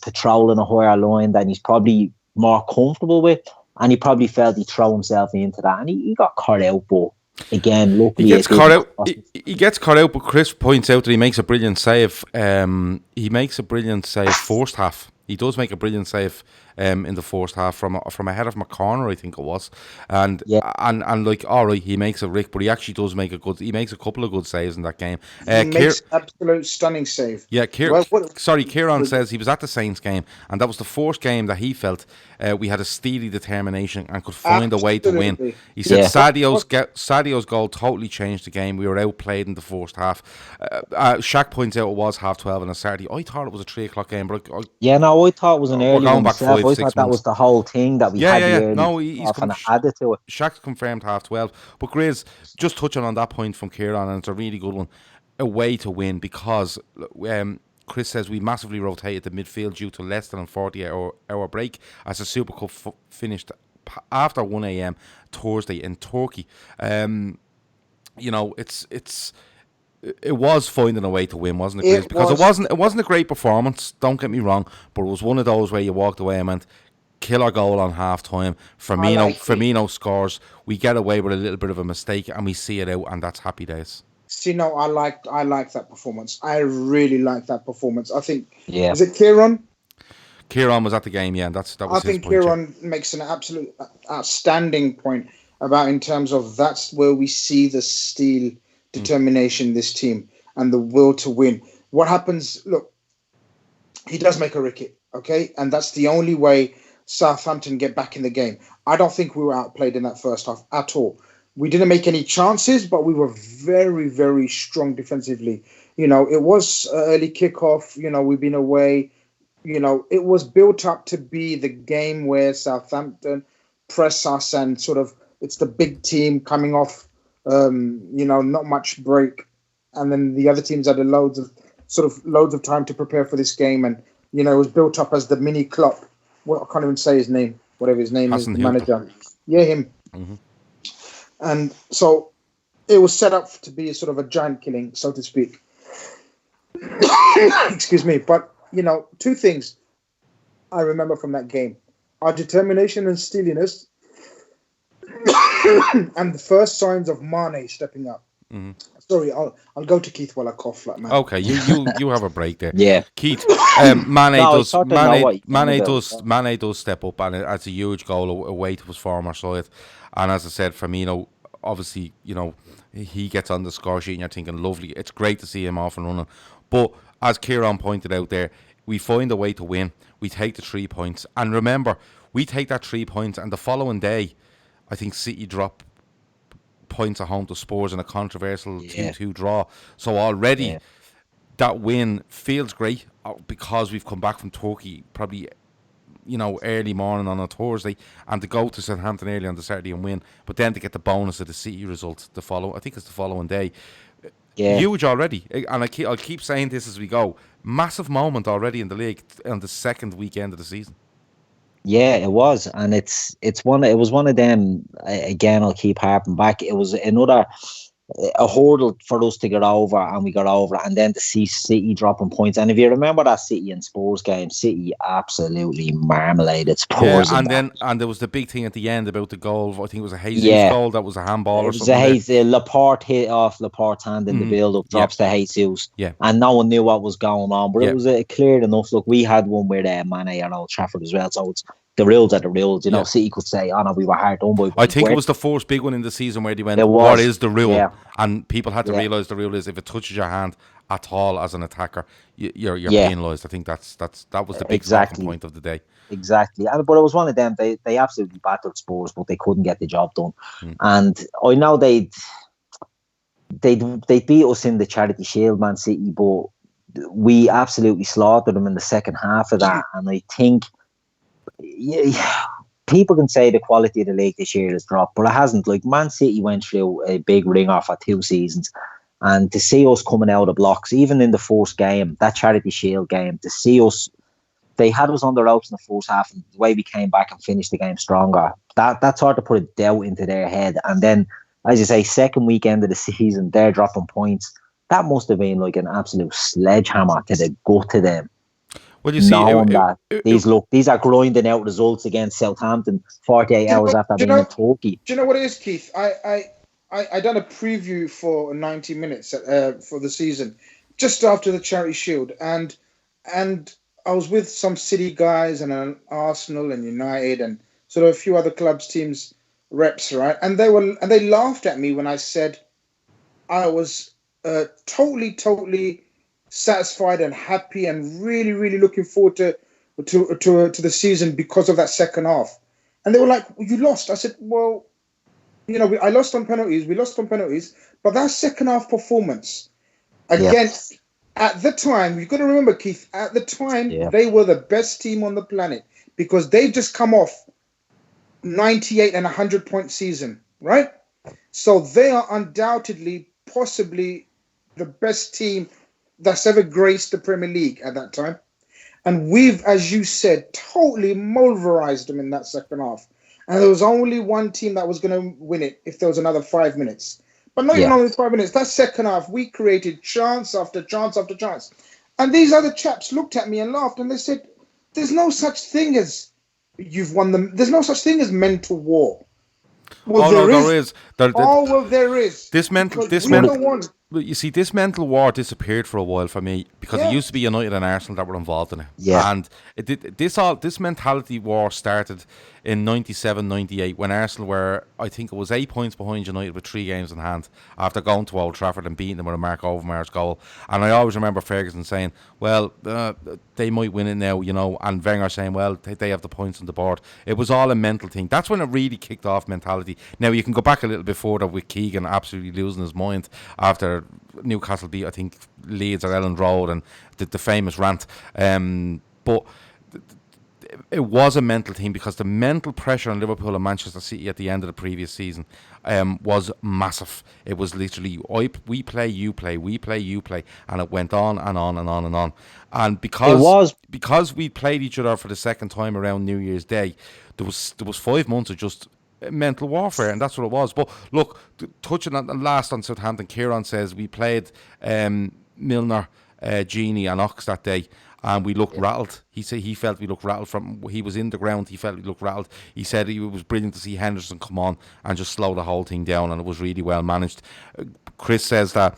patrolling a higher line than he's probably more comfortable with. And he probably felt he'd throw himself into that. And he got caught out, but again, luckily... He gets caught out, but Chris points out that he makes a brilliant save. He makes a brilliant save first half. He does make a brilliant save in the first half from ahead of my corner, I think it was. And all right, he makes a rick, but he actually does make he makes a couple of good saves in that game. He makes absolute stunning save. Yeah, Kieran says he was at the Saints game, and that was the first game that he felt we had a steely determination and could find a way to win. He said Sadio's goal totally changed the game. We were outplayed in the first half. Shaq points out it was 12:30 on a Saturday. I thought it was a 3:00 game, but I thought it was an early one myself. I thought 6 that months. was the whole thing that we had the early. No, he's added to it. Shaq's confirmed 12:30. But Grizz, just touching on that point from Kieran, and it's a really good one, a way to win, because Chris says we massively rotated the midfield due to less than a 48-hour break as the Super Cup finished after 1 a.m. Thursday in Turkey. It was finding a way to win, wasn't it, Chris? Because it wasn't a great performance, don't get me wrong, but it was one of those where you walked away and went, killer goal on half time. Firmino scores. We get away with a little bit of a mistake and we see it out, and that's happy days. See, no, I like that performance. I really like that performance. I think, is it Kieran? Kieran was at the game, and that was his point. I think Kieran makes an absolute outstanding point about, in terms of, that's where we see the steel determination, this team, and the will to win. What happens, look, he does make a ricket, okay? And that's the only way Southampton get back in the game. I don't think we were outplayed in that first half at all. We didn't make any chances, but we were very, very strong defensively. It was early kickoff. We've been away. it was built up to be the game where Southampton press us and sort of it's the big team coming off, not much break, and then the other teams had loads of time to prepare for this game, and it was built up as the mini KLOPP. Well, I can't even say his name, whatever his name is, the manager. Yeah, him. Mm-hmm. And so it was set up to be a sort of a giant killing, so to speak. Excuse me. But, two things I remember from that game. Our determination and steeliness and the first signs of Mane stepping up. Mm-hmm. Sorry, I'll go to Keith while I cough like man. Okay, you have a break there. Yeah, Keith. Mane does step up, and it's a huge goal away to his former side. And as I said, Firmino, obviously, he gets on the score sheet, and you're thinking, lovely. It's great to see him off and running. But as Kieran pointed out there, we find a way to win. We take the 3 points, and remember, we take that 3 points, and the following day, I think City drop points at home to Spurs in a controversial 2-2 draw. So already that win feels great because we've come back from Turkey probably early morning on a Thursday, and to go to Southampton early on the Saturday and win, but then to get the bonus of the City result the following day. Huge already, and I'll keep saying this as we go. Massive moment already in the league on the second weekend of the season. Yeah, it was, and it was one of them. Again, I'll keep harping back. It was a hurdle for us to get over, and we got over, and then to see City dropping points. And if you remember that City and Spurs game, City absolutely marmaladed Spurs. Yeah, and there was the big thing at the end about the goal. I think it was a Jesus goal. That was a handball or something. It was Laporte hit off Laporte's hand in the build-up, drops to Jesus. Yeah, and no one knew what was going on, but it was clear enough. Look, we had one with Mane at Old Trafford as well, so it's the rules are the rules. City could say, "Oh no, we were hard done by." I think it was the first big one in the season where they went, "What is the rule?" Yeah. And people had to realise the rule is if it touches your hand at all as an attacker, you're penalised. I think that was the big talking point of the day. Exactly, but it was one of them. They absolutely battered Spurs, but they couldn't get the job done. And I know they beat us in the Charity Shield, Man City, but we absolutely slaughtered them in the second half of that. And I think. People can say the quality of the league this year has dropped, but it hasn't. Like Man City went through a big ringer for 2 seasons, and to see us coming out of blocks, even in the first game, that Charity Shield game, to see us, they had us on the ropes in the first half, and the way we came back and finished the game stronger, that sort of put a doubt into their head. And then, as you say, second weekend of the season, they're dropping points. That must have been like an absolute sledgehammer to the gut to them. Well, you see, these are grinding out results against Southampton 48 hours after being in Turkey. Do you know what it is, Keith? I done a preview for 90 minutes for the season, just after the Charity Shield, and I was with some City guys and an Arsenal and United and sort of a few other clubs, teams, reps, right? And they laughed at me when I said I was totally satisfied and happy and really, really looking forward to the season because of that second half. And they were like, well, you lost. I said, well, I lost on penalties. We lost on penalties. But that second half performance, again, at the time, you've got to remember, Keith, at the time, they were the best team on the planet because they just come off 98 and 100-point season, right? So they are undoubtedly, possibly the best team that's ever graced the Premier League at that time. And we've, as you said, totally pulverized them in that second half. And there was only one team that was going to win it if there was another 5 minutes. But not even only 5 minutes. That second half, we created chance after chance after chance. And these other chaps looked at me and laughed and they said, there's no such thing as you've won them. There's no such thing as mental war. Well, there is. There is. This mental war disappeared for a while for me because it used to be United and Arsenal that were involved in it. Yeah. And this mentality war started in 97-98 when Arsenal were, I think it was 8 points behind United with 3 games in hand after going to Old Trafford and beating them with a Mark Overmars goal. And I always remember Ferguson saying, well, they might win it now, and Wenger saying, well, they have the points on the board. It was all a mental thing. That's when it really kicked off mentality. Now, you can go back a little bit further with Keegan absolutely losing his mind after Newcastle beat, I think, Leeds or Elland Road and the famous rant. but it was a mental thing, because the mental pressure on Liverpool and Manchester City at the end of the previous season was massive. It was literally, we play, you play, we play, you play, and it went on and on and on and on. And because we played each other for the second time around New Year's Day, there was 5 months of just mental warfare, and that's what it was. But look, touching on the last on Southampton, Kieran says we played Milner, Genie and Ox that day, and we looked rattled. He said he felt we looked rattled he was in the ground. He felt we looked rattled. He said it was brilliant to see Henderson come on and just slow the whole thing down, and it was really well managed. Chris says that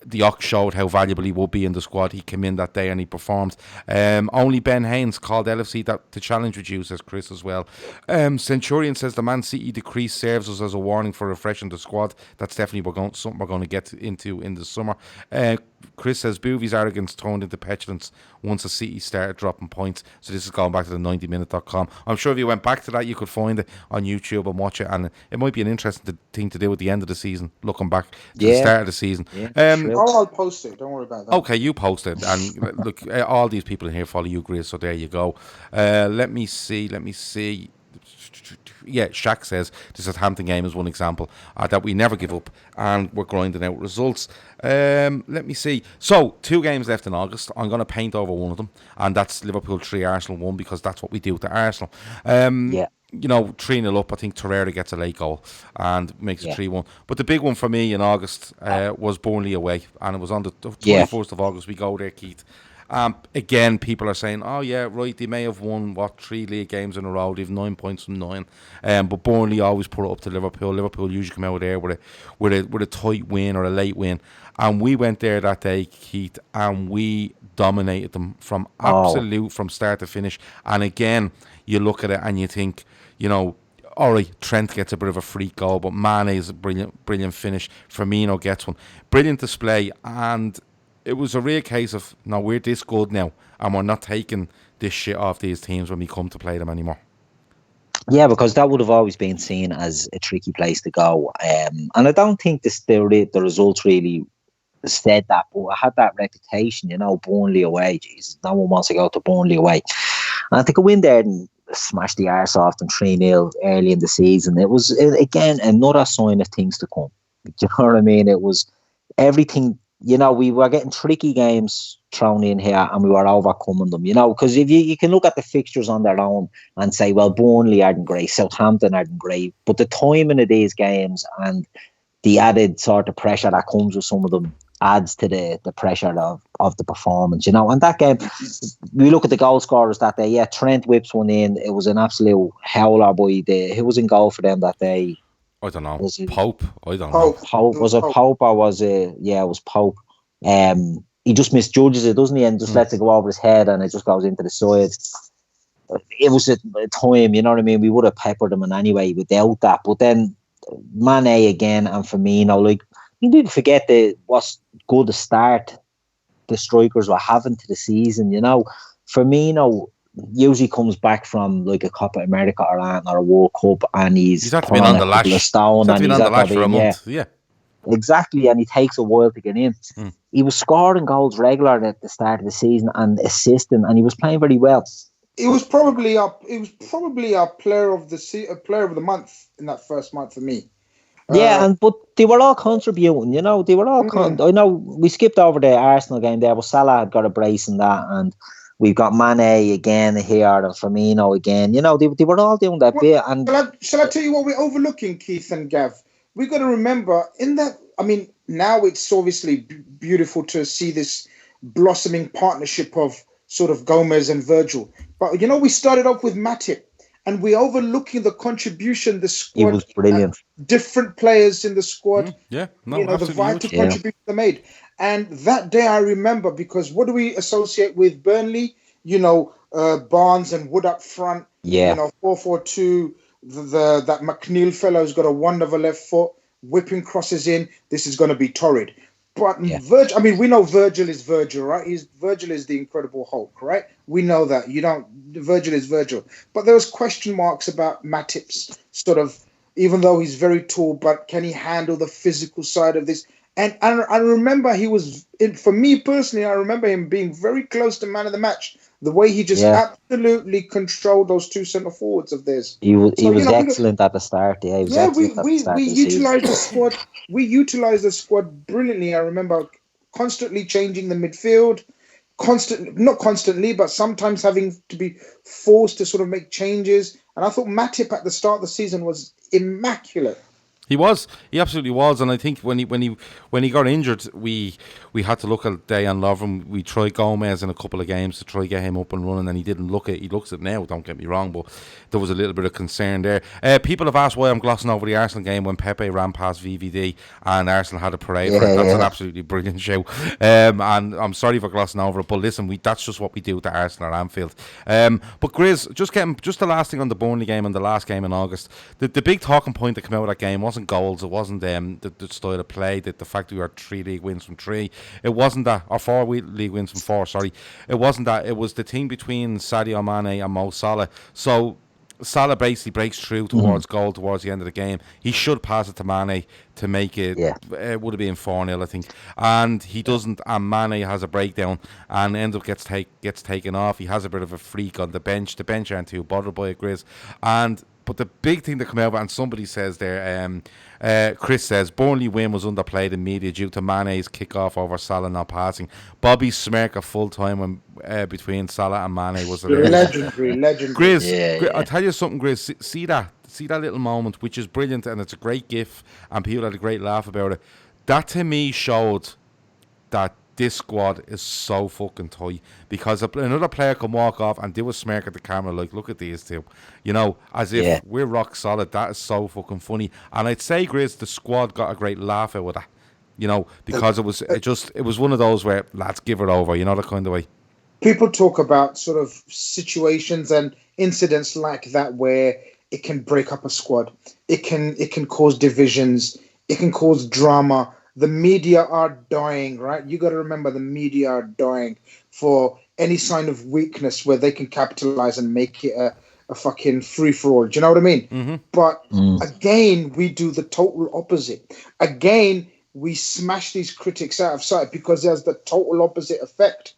the Ox showed how valuable he would be in the squad. He came in that day and he performed. Only Ben Haynes called LFC that to challenge with you, says Chris as well. Centurion says the Man City decrease serves us as a warning for refreshing the squad. That's definitely something we're going to get into in the summer. Chris says Boovy's arrogance turned into petulance once the City started dropping points. So this is going back to the 90minute.com. I'm sure if you went back to that, you could find it on YouTube and watch it, and it might be an interesting thing to do at the end of the season, looking back to the start of the season. I'll post it, don't worry about that. Okay, you post it, and look, all these people in here follow you, Grace, so there you go. Let me see. Yeah, Shaq says the Southampton game is one example that we never give up, and we're grinding out results. Let me see. So 2 games left in August. I'm going to paint over one of them, and that's Liverpool 3, Arsenal 1, because that's what we do to Arsenal. You know, 3-0 up. I think Torreira gets a late goal and makes it 3-1. But the big one for me in August was Burnley away, and it was on the 21st of August. We go there, Keith. Again, people are saying, oh yeah, right, they may have won 3 league games in a row. They've 9 points from 9, but Burnley always put it up to Liverpool. Liverpool usually come out there with a tight win or a late win, and we went there that day, Keith, and we dominated them from start to finish. And again, you look at it and you think, you know, all right, Trent gets a bit of a freak goal, but Mane's a brilliant finish. Firmino gets one, brilliant display, and it was a real case of, no, we're this good now, and we're not taking this shit off these teams when we come to play them anymore. Yeah, because that would have always been seen as a tricky place to go. And I don't think the results really said that, but I had that reputation, you know, Burnley away. Jesus, no one wants to go to Burnley away. And to go in there and smash the arse off them 3-0 early in the season, it was, again, another sign of things to come. Do you know what I mean? It was everything. You know, we were getting tricky games thrown in here and we were overcoming them, you know, because if you can look at the fixtures on their own and say, well, Burnley aren't great, Southampton aren't great, but the timing of these games and the added sort of pressure that comes with some of them adds to the pressure of the performance, you know. And that game, we look at the goal scorers that day. Yeah, Trent whips one in. It was an absolute howler by who was in goal for them that day? I don't know. Pope? I don't know. Pope. Was it Pope or was it? Yeah, it was Pope. He just misjudges it, doesn't he? And just lets it go over his head and it just goes into the side. It was a time, you know what I mean? We would have peppered him in any way without that. But then Mane again and Firmino, like, you didn't forget what's good to start the strikers were having to the season, you know. Firmino usually comes back from like a Copa America or a World Cup, and he's had to be on the lash. He's had to be on the lash for a month. Yeah, exactly, and he takes a while to get in. He was scoring goals regular at the start of the season and assisting, and he was playing very well. It was probably a player of the month in that first month for me. Yeah, but they were all contributing, you know. They were all. I know we skipped over the Arsenal game there, but Salah had got a brace in that, and we've got Mane again here and Firmino again. You know, they were all doing that bit. And shall I tell you what we're overlooking, Keith and Gav? We've got to remember in that. I mean, now it's obviously beautiful to see this blossoming partnership of sort of Gomez and Virgil. But you know, we started off with Matip. And we're overlooking the contribution the squad. It was brilliant. Different players in the squad. The vital contribution they made. And that day I remember, because what do we associate with Burnley? You know, Barnes and Wood up front. Yeah. You know, 4-4-2. That McNeil fellow's got a wonderful left foot, whipping crosses in. This is going to be torrid. But Virgil, I mean, we know Virgil is Virgil, right? Virgil is the Incredible Hulk, right? We know that. Virgil is Virgil. But there was question marks about Matip's sort of, even though he's very tall, but can he handle the physical side of this? And I remember for me personally, I remember him being very close to man of the match The way he just absolutely controlled those two centre forwards of theirs. He was excellent at the start. Yeah, he was excellent at the start. We utilised the squad. We utilised the squad brilliantly. I remember constantly changing the midfield, not constantly, but sometimes having to be forced to sort of make changes. And I thought Matip at the start of the season was immaculate. He absolutely was, and I think when he got injured, we had to look at Dejan Lovren. We tried Gomez in a couple of games to try get him up and running, and he didn't look it. He looks it now. Don't get me wrong, but there was a little bit of concern there. People have asked why I'm glossing over the Arsenal game when Pepe ran past VVD and Arsenal had a parade for it. That's an absolutely brilliant show, and I'm sorry for glossing over it. But listen, that's just what we do to Arsenal at Anfield. But Grizz, just the last thing on the Burnley game and the last game in August. The big talking point that came out of that game wasn't goals, it wasn't the style of play, the fact that we were 3 league wins from 3, it wasn't that, or 4 league wins from 4, sorry, it wasn't that, it was the thing between Sadio Mane and Mo Salah. So Salah basically breaks through towards goal towards the end of the game. He should pass it to Mane to make it, it would have been 4-0 I think, and he doesn't, and Mane has a breakdown and ends up gets taken off. He has a bit of a freak on the bench aren't too bothered by it, Grizz. But the big thing that came out, and somebody says there, Chris says, Burnley win was underplayed in media due to Mane's kick-off over Salah not passing. Bobby smirk a full time when between Salah and Mane was legendary. Grizz, I'll tell you something, Grizz. See that little moment, which is brilliant, and it's a great gif, and people had a great laugh about it. That to me showed that this squad is so fucking tight, because another player can walk off and do a smirk at the camera like, look at these two, as if we're rock solid. That is so fucking funny. And I'd say, Grizz, the squad got a great laugh out of that, because it was one of those where, lads, give it over, that kind of way. People talk about sort of situations and incidents like that where it can break up a squad. It can cause divisions. It can cause drama. The media are dying, right? You got to remember, the media are dying for any sign of weakness where they can capitalize and make it a fucking free-for-all. Do you know what I mean? Mm-hmm. But again, we do the total opposite. Again, we smash these critics out of sight because there's the total opposite effect.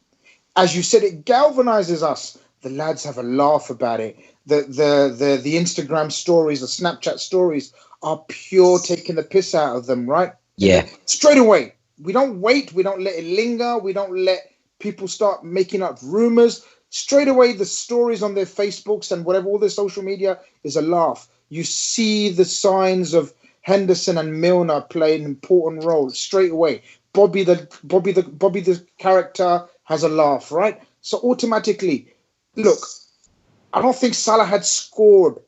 As you said, it galvanizes us. The lads have a laugh about it. The Instagram stories, the Snapchat stories are pure taking the piss out of them, right? Yeah. Straight away. We don't wait. We don't let it linger. We don't let people start making up rumors. Straight away, the stories on their Facebooks and whatever, all their social media is a laugh. You see the signs of Henderson and Milner playing an important role straight away. Bobby the character has a laugh, right? So automatically, look, I don't think Salah had scored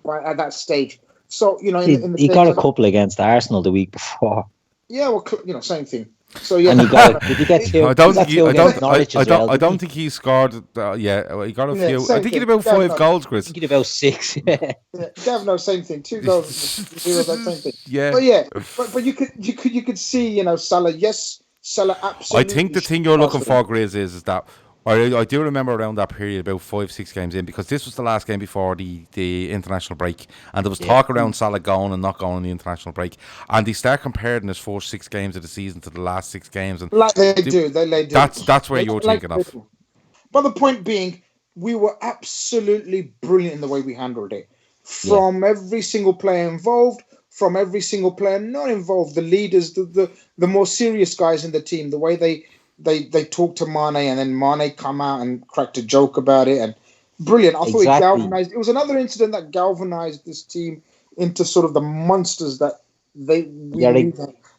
at that stage. So, he got a couple against Arsenal the week before. Yeah, well, same thing. So yeah, and did he get two? I don't think he scored. He got a few. I think he had about 5 goals, Chris. I think he had about 6. Gavno, same thing. 2 goals, 0, that same thing. Yeah, but you could see, Salah. Yes, Salah absolutely. I think the thing you're looking for, Grizz, is that. I do remember around that period, about 5-6 games in, because this was the last game before the international break, and there was talk around Salah going and not going on the international break, and they start comparing his first 6 games of the season to the last 6 games, and like they do. That's where you're thinking of. But the point being, we were absolutely brilliant in the way we handled it, from every single player involved, from every single player not involved, the leaders, the more serious guys in the team, the way they talked to Mane, and then Mane come out and cracked a joke about it, and brilliant. I thought it galvanized. It was another incident that galvanized this team into sort of the monsters that they were.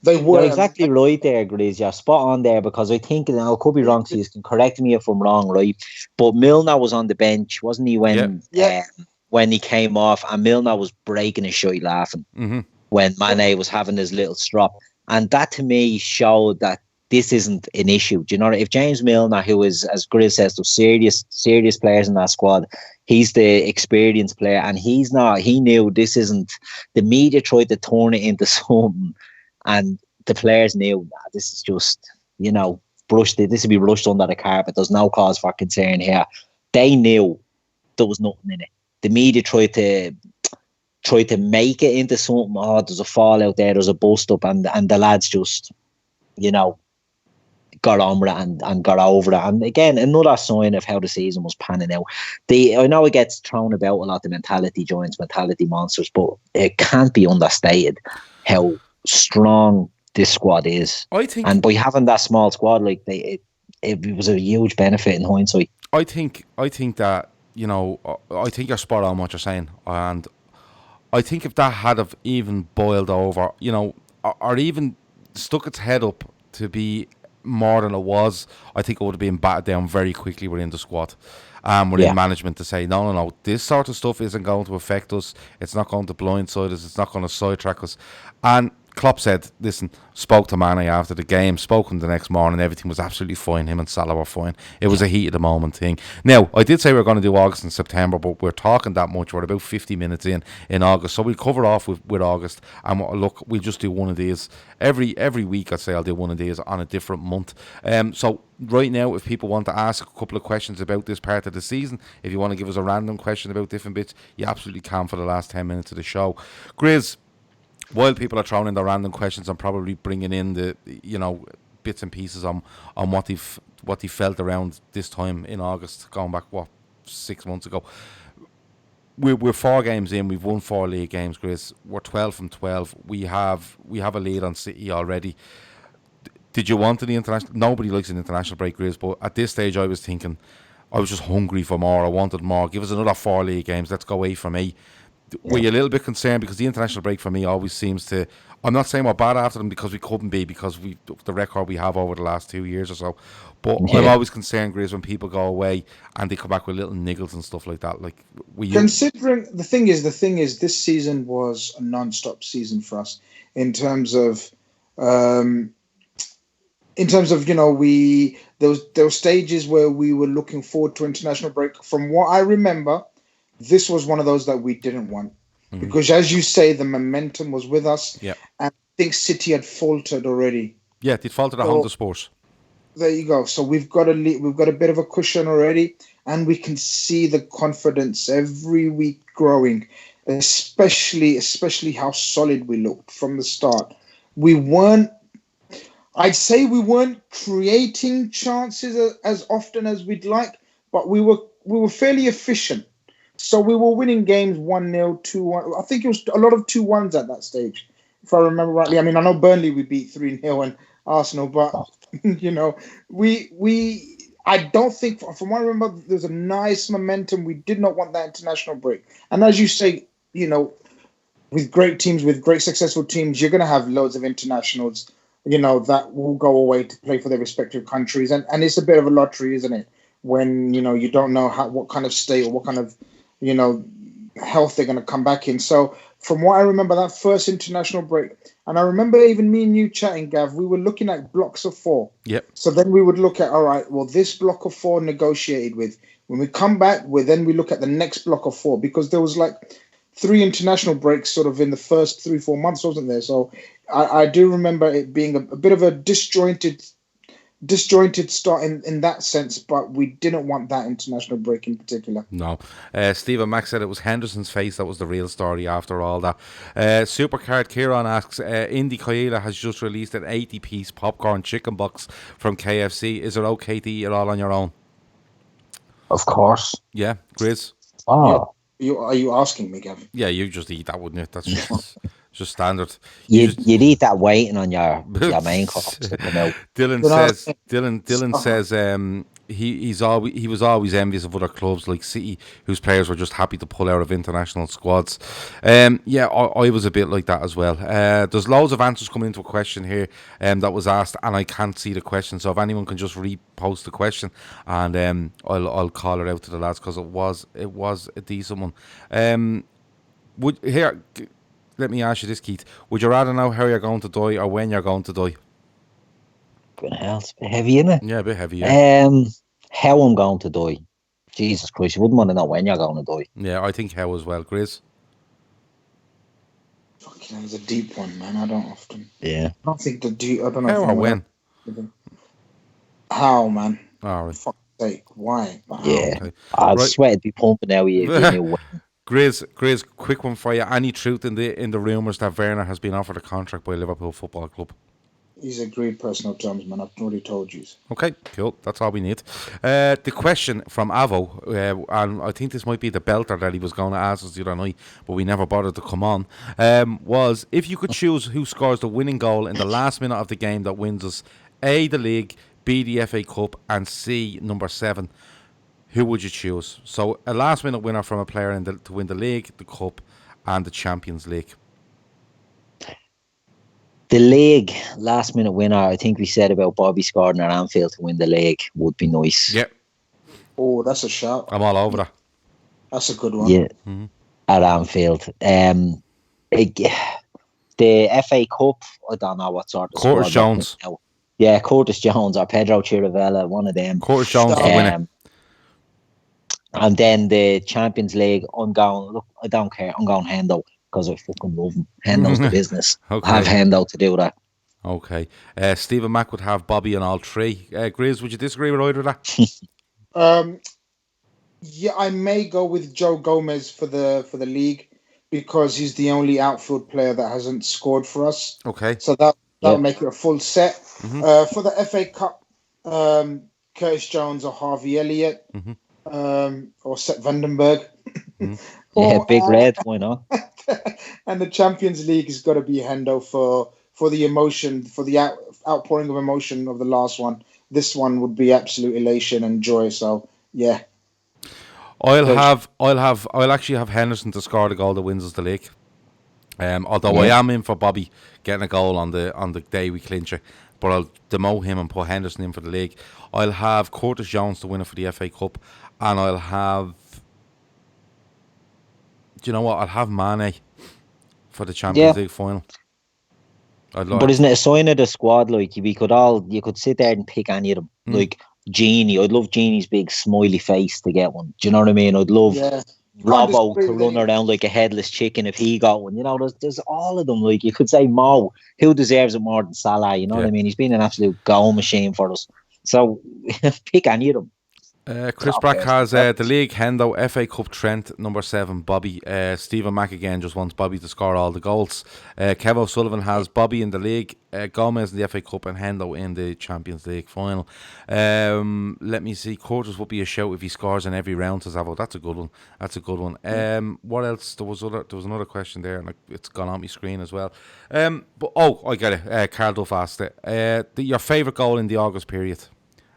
You're exactly right there, Grizz. You're spot on there, because I think, I could be wrong, so you can correct me if I'm wrong, right? But Milner was on the bench, wasn't he, when he came off, and Milner was breaking his shite laughing when Mane was having his little strop, and that to me showed that this isn't an issue. Do you know, if James Milner, who is, as Grizz says, the serious players in that squad, he's the experienced player, and he knew this isn't, the media tried to turn it into something, and the players knew that this is just, this will be brushed under the carpet. There's no cause for concern here. They knew there was nothing in it. The media tried to make it into something. Oh, there's a fallout there, there's a bust up, and the lads just, got on with it and got over it. And again, another sign of how the season was panning out. I know it gets thrown about a lot, the mentality giants, mentality monsters, but it can't be understated how strong this squad is. I think, and by having that small squad, like it was a huge benefit in hindsight. I think that, you know, I think you're spot on what you're saying, and I think if that had have even boiled over, you know, or even stuck its head up to be more than it was, I think it would have been battered down very quickly within the squad, within management, to say, no, this sort of stuff isn't going to affect us, it's not going to blindside us, it's not going to sidetrack us. And Klopp said, listen, spoke to Mane after the game, spoke to him the next morning, everything was absolutely fine, him and Salah were fine. It was a heat of the moment thing. Now, I did say we were going to do August and September, but we're talking that much, we're about 50 minutes in August, so we'll cover off with August, and look, we'll just do one of these. Every week, I'd say I'll do one of these on a different month. So right now, if people want to ask a couple of questions about this part of the season, if you want to give us a random question about different bits, you absolutely can for the last 10 minutes of the show. Grizz, while people are throwing in the random questions, I'm probably bringing in the, you know, bits and pieces on what they felt around this time in August, going back 6 months ago. We're 4 games in. We've won 4 league games, Chris. We're 12 from 12. We have a lead on City already. Did you want the international? Nobody likes an international break, Chris. But at this stage, I was thinking, I was just hungry for more. I wanted more. Give us another 4 league games. Let's go away from me. Were you a little bit concerned, because the international break for me always seems to, I'm not saying we're bad after them because we couldn't be, because the record we have over the last 2 years or so, but I'm always concerned, Grizz, when people go away and they come back with little niggles and stuff like that. Like, considering the thing is, this season was a non-stop season for us in terms of you know, there were stages where we were looking forward to international break. From what I remember, this was one of those that we didn't want, because, as you say, the momentum was with us. Yeah. And I think City had faltered already. Yeah, they'd faltered at home to Spurs. There you go. So we've got a bit of a cushion already, and we can see the confidence every week growing, especially how solid we looked from the start. I'd say we weren't creating chances as often as we'd like, but we were fairly efficient. So we were winning games 1-0, 2-1. I think it was a lot of 2-1s at that stage, if I remember rightly. I mean, I know Burnley we beat 3-0 and Arsenal, but you know, I don't think, from what I remember, there's a nice momentum. We did not want that international break. And as you say, you know, with great teams, with great successful teams, you're going to have loads of internationals, you know, that will go away to play for their respective countries. And it's a bit of a lottery, isn't it? When, you know, you don't know what kind of state or what kind of, you know, health they're going to come back in. So from what I remember, that first international break, and I remember even me and you chatting, Gav, we were looking at blocks of 4. Yep. So then we would look at, all right, well, this block of 4 negotiated with. When we come back, then we look at the next block of 4, because there was like 3 international breaks sort of in the first 3-4 months, wasn't there? So I do remember it being a bit of a disjointed start in that sense, but we didn't want that international break in particular. No. Stephen Mack said it was Henderson's face that was the real story after all that. Supercard Kieran asks, Indy Coyola has just released an 80-piece popcorn chicken box from KFC. Is it okay to eat it all on your own? Of course. Yeah, Grizz? Oh. Are you asking me, Gav? Yeah, you just eat that, wouldn't you? That's just standard. You'd eat that waiting on your main course. Dylan says he was always envious of other clubs like City, whose players were just happy to pull out of international squads. Yeah, I was a bit like that as well. There's loads of answers coming into a question here that was asked, and I can't see the question. So if anyone can just repost the question, and I'll call it out to the lads, because it was a decent one. Let me ask you this, Keith. Would you rather know how you're going to die or when you're going to die? Good hell, it's a bit heavy, isn't it? Yeah, a bit heavy, yeah. How I'm going to die. Jesus Christ, you wouldn't want to know when you're going to die. Yeah, I think how as well, Grizz. Fucking, that was a deep one, man. I don't often. Yeah. I don't think I don't know. How or when? How, man? All right. Fuck's sake, why? How? Yeah. Okay. I swear it'd be pumping out here. Grizz, quick one for you. Any truth in the rumours that Werner has been offered a contract by Liverpool Football Club? He's agreed personal terms, man. I've already told you. Okay, cool. That's all we need. The question from Avo, and I think this might be the belter that he was going to ask us the other night, but we never bothered to come on, was if you could choose who scores the winning goal in the last minute of the game that wins us A, the league, B, the FA Cup, and C, number 7, who would you choose? So a last minute winner from a player to win the league, the cup, and the Champions League. The league, last minute winner, I think we said about Bobby scoring at Anfield to win the league would be nice. Yep. Oh, that's a shout. I'm all over that. That's a good one. Yeah, at Anfield. The FA Cup, I don't know what sort of Curtis squad Jones. Yeah, Curtis Jones or Pedro Chirivella, one of them. Curtis Jones to win it. And then the Champions League, I don't care. I'm going Hendo because I fucking love him. Hendo's the business. Okay. I have Hendo to do that. Okay. Stephen Mack would have Bobby in all 3. Grizz, would you disagree with either of that? Yeah, I may go with Joe Gomez for the league because he's the only outfield player that hasn't scored for us. Okay. So that'll make it a full set. For the FA Cup, Curtis Jones or Harvey Elliott, or Sepp Vandenberg. Yeah, Big Red, why not? And the Champions League has got to be Hendo for the emotion, for the outpouring of emotion of the last one. This one would be absolute elation and joy. So yeah, I'll actually have Henderson to score the goal that wins us the league. Although I am in for Bobby getting a goal on the day we clinch it, but I'll demote him and put Henderson in for the league. I'll have Curtis Jones to win it for the FA Cup, and I'll have. Do you know what? I'll have Mane for the Champions League final. But isn't it a sign of the squad? Like you could sit there and pick any of them. Like Genie, I'd love Genie's big smiley face to get one. Do you know what I mean? I'd love Robbo to run around like a headless chicken if he got one. You know, there's all of them. Like you could say Mo, who deserves it more than Salah? You know what I mean? He's been an absolute goal machine for us. So pick any of them. Chris Brack has the league, Hendo, FA Cup, Trent, number 7, Bobby. Stephen Mack again just wants Bobby to score all the goals. Kev O'Sullivan has Bobby in the league, Gomez in the FA Cup, and Hendo in the Champions League final. Let me see. Curtis would be a shout if he scores in every round, says Avo. That's a good one. What else? There was another question there, and it's gone on my screen as well. I get it. Carl Duff asked it. Your favourite goal in the August period?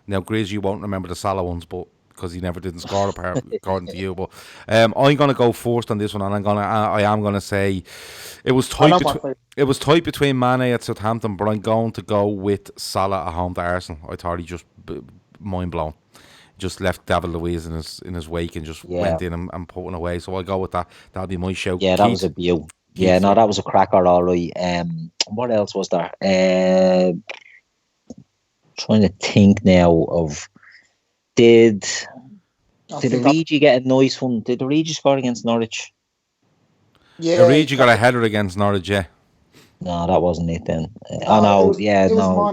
Now, Grizz, you won't remember the Salah ones, but because he never didn't score, according to you. But I'm going to go first on this one, and I am going to say it was tight. It was tight between Mane at Southampton, but I'm going to go with Salah at home to Arsenal. I thought he just mind blown, just left David Luiz in his wake and just went in and put one away. So I'll go with that. That'll be my show. Yeah, that was a beaut. Yeah, no, that was a cracker, all right. What else was there? Trying to think now of did Origi get a nice one? Did Origi score against Norwich? Yeah, Origi got a header against Norwich. Yeah. No, that wasn't it then. It was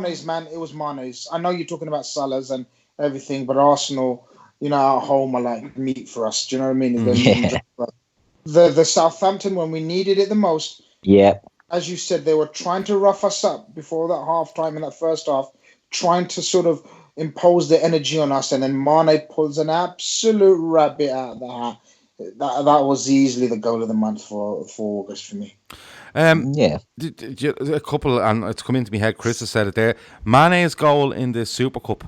Mane's, man. It was Mane's. I know you're talking about Salah's and everything, but Arsenal, at home are like meat for us. Do you know what I mean? The Southampton, when we needed it the most. Yeah. As you said, they were trying to rough us up before that half time in that first half, trying to sort of impose the energy on us, and then Mane pulls an absolute rabbit out of the hat. That was easily the goal of the month for August for me. A couple, and it's come into my head. Chris has said it there. Mane's goal in the Super Cup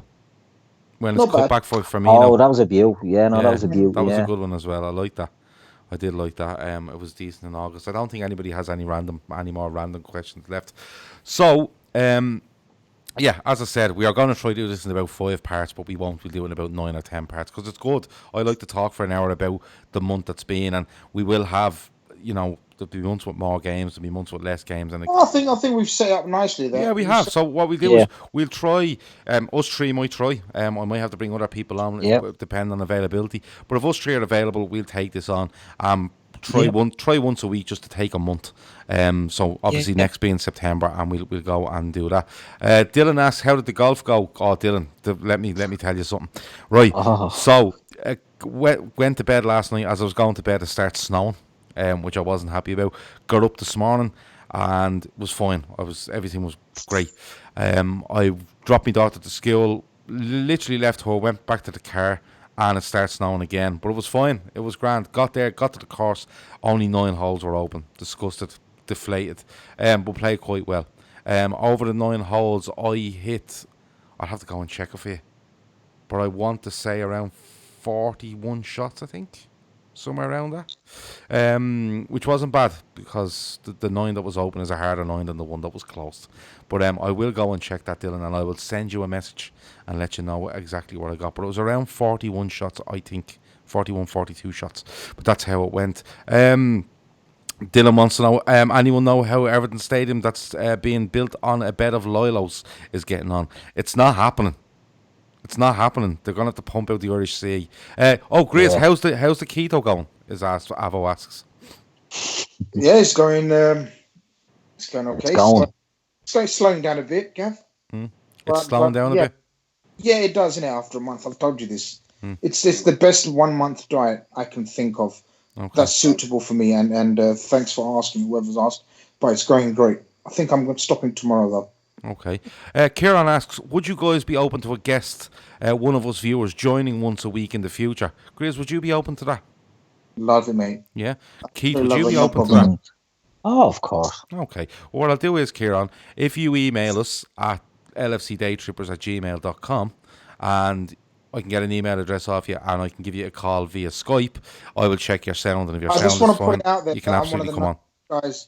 when it's cut back for Firmino. Oh, that was a beaut. Yeah, that was a beaut. That was a good one as well. I like that. I did like that. It was decent in August. I don't think anybody has any more random questions left. So, yeah, as I said, we are going to try to do this in about 5 parts, but we won't. We'll do it in about 9 or 10 parts because it's good. I like to talk for an hour about the month that's been, and we will have, there'll be months with more games, there'll be months with less games. And I think we've set up nicely there. Yeah, we have. So what we do is we'll try. Us 3 might try. I might have to bring other people on, depending on availability. But if us 3 are available, we'll take this on. Try once a week just to take a month. So obviously next being September, and we'll go and do that. Dylan asks, how did the golf go? Oh, Dylan, let me tell you something. Right. So went to bed last night. As I was going to bed, it started snowing, which I wasn't happy about. Got up this morning, and it was fine. Everything was great. I dropped my daughter to school, literally left her, went back to the car, and it started snowing again. But it was fine. It was grand. Got there, got to the course. Only 9 holes were open. Disgusted, deflated, but played quite well. Over the 9 holes, I hit. I'll have to go and check it for you, but I want to say around 41 shots, I think, somewhere around that, which wasn't bad because the 9 that was open is a harder 9 than the one that was closed. But I will go and check that, Dylan, and I will send you a message and let you know exactly what I got. But it was around 41 shots, I think, 41, 42 shots. But that's how it went. Dylan wants to know, anyone know how Everton Stadium that's being built on a bed of lilos is getting on? It's not happening. It's not happening. They're going to have to pump out the Irish Sea. Grace, Yeah. how's the keto going? Is asked. Avo asks. Yeah, it's going okay. It's going. It's slowing down a bit, Gav. It's slowing down a bit. Yeah, it does, innit, after a month. I've told you this. It's the best 1 month diet I can think of. Okay. That's suitable for me, and thanks for asking, whoever's asked. But it's going great. I think I'm stopping tomorrow, though. Okay. Kieran asks, would you guys be open to a guest, one of us viewers, joining once a week in the future? Grace, would you be open to that? Love it, mate. Yeah. Keith, I would love you it, be no open to problem. that? Oh, of course. Okay. Well, what I'll do is, Kieran, if you email us at lfcdaytrippers@gmail.com and I can get an email address off you and I can give you a call via Skype, I will check your sound, and if your I sound just is want to fine, point out that you can I'm one of absolutely the come on. guys.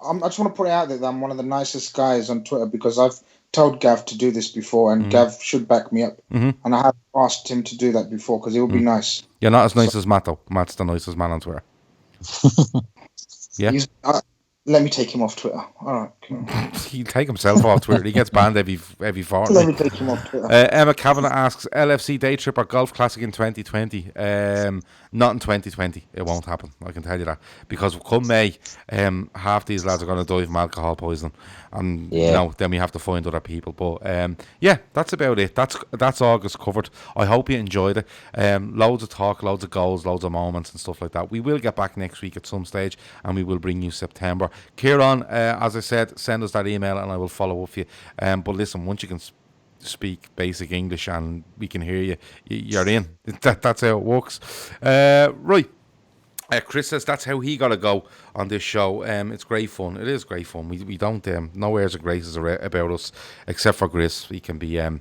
I just want to point out that I'm one of the nicest guys on Twitter because I've told Gav to do this before, and Gav should back me up. And I have asked him to do that before because it would be nice. You're not as nice as Matt, though. Matt's the nicest man on Twitter. Yeah? Let me take him off Twitter. All right. Come on. He'll take himself off Twitter. He gets banned every Let me fortnight. take him off Twitter. Emma Kavanagh asks, LFC Day Trip or Golf Classic in 2020? Not in 2020. It won't happen. I can tell you that. Because come May, half these lads are going to die from alcohol poisoning. And then we have to find other people. But that's about it. That's August covered. I hope you enjoyed it. Loads of talk, loads of goals, loads of moments and stuff like that. We will get back next week at some stage and we will bring you September. Kieran, as I said, send us that email and I will follow up with you. But listen, once you can speak basic English and we can hear you, you're in. That's how it works. Right. Chris says that's how he got to go on this show. It's great fun. It is great fun. We don't no airs or graces about us except for Chris. He can be a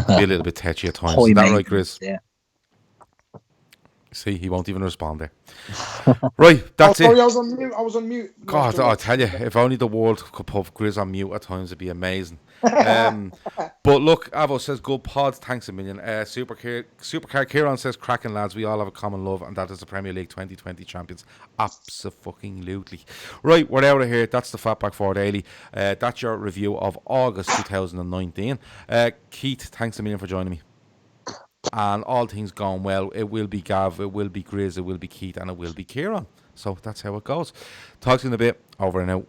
little bit touchy at times. Is that right, Chris? Yeah. See, he won't even respond there. Right, that's sorry, it. I was on mute. God, I tell you, if only the world could put Grizz on mute at times, it'd be amazing. But look, Avo says, good pod, thanks a million. Supercar Kieran says, cracking lads, we all have a common love, and that is the Premier League 2020 champions. Abso-fucking-lutely. Right, we're out of here. That's the Fatback 4 Daily. That's your review of August 2019. Keith, thanks a million for joining me. And all things going well, it will be Gav, it will be Grizz, it will be Keith, and it will be Kieran. So that's how it goes. Talk to you in a bit. Over and out.